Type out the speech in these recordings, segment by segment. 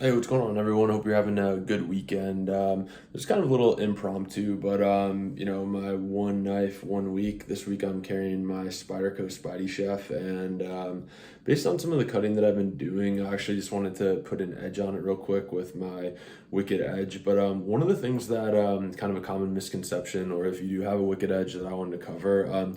Hey, what's going on, everyone? Hope you're having a good weekend. It's kind of a little impromptu, but my one knife, 1 week. This week I'm carrying my Spyderco Spidey Chef, and based on some of the cutting that I've been doing, I actually just wanted to put an edge on it real quick with my Wicked Edge. But one of the things that kind of a common misconception, or if you do have a Wicked Edge that I wanted to cover,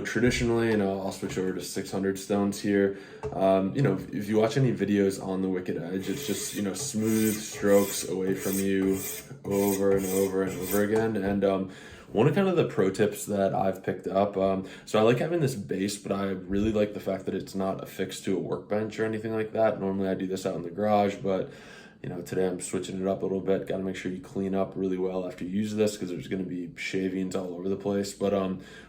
traditionally, and I'll switch over to 600 stones here. If you watch any videos on the Wicked Edge, it's just, smooth strokes away from you over and over and over again. And one of kind of the pro tips that I've picked up, so I like having this base, but I really like the fact that it's not affixed to a workbench or anything like that. Normally I do this out in the garage, but today I'm switching it up a little bit. Got to make sure you clean up really well after you use this because there's going to be shavings all over the place. But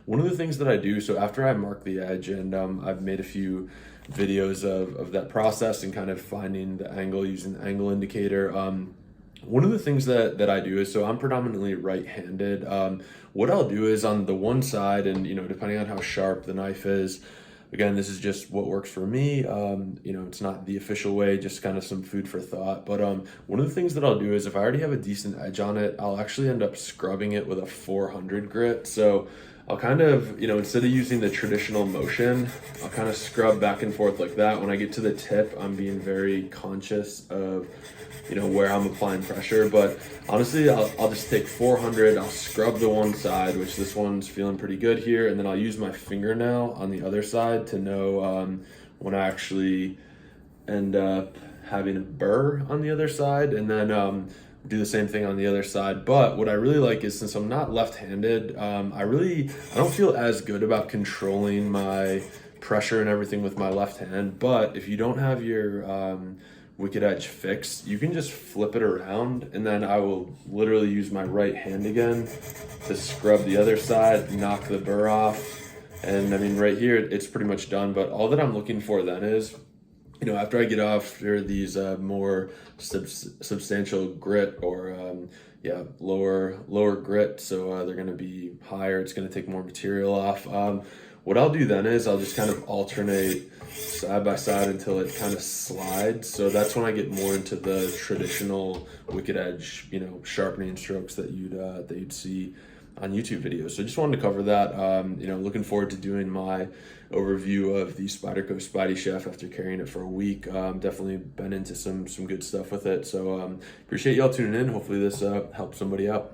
one of the things that I do, so after I mark the edge, and I've made a few videos of that process and kind of finding the angle using the angle indicator. One of the things that I do is, so I'm predominantly right-handed. What I'll do is on the one side, and depending on how sharp the knife is, again, this is just what works for me. It's not the official way, just kind of some food for thought. But one of the things that I'll do is if I already have a decent edge on it, I'll actually end up scrubbing it with a 400 grit. So I'll kind of, instead of using the traditional motion, I'll kind of scrub back and forth like that. When I get to the tip, I'm being very conscious of, where I'm applying pressure. But honestly, I'll just take 400, I'll scrub the one side, which this one's feeling pretty good here. And then I'll use my fingernail on the other side to know when I actually end up having a burr on the other side. And then do the same thing on the other side. But what I really like is, since I'm not left-handed, I don't feel as good about controlling my pressure and everything with my left hand. But if you don't have your Wicked Edge fixed, you can just flip it around, and then I will literally use my right hand again to scrub the other side, knock the burr off. And I mean, right here, it's pretty much done. But all that I'm looking for then is, after I get off here, these more substantial grit, or lower grit, so they're going to be higher. It's going to take more material off. What I'll do then is I'll just kind of alternate side by side until it kind of slides. So that's when I get more into the traditional Wicked Edge, sharpening strokes that you'd see on YouTube videos. So I just wanted to cover that. Looking forward to doing my overview of the Spyderco Spidey Chef after carrying it for a week. Definitely been into some good stuff with it. So appreciate y'all tuning in. Hopefully this helps somebody out.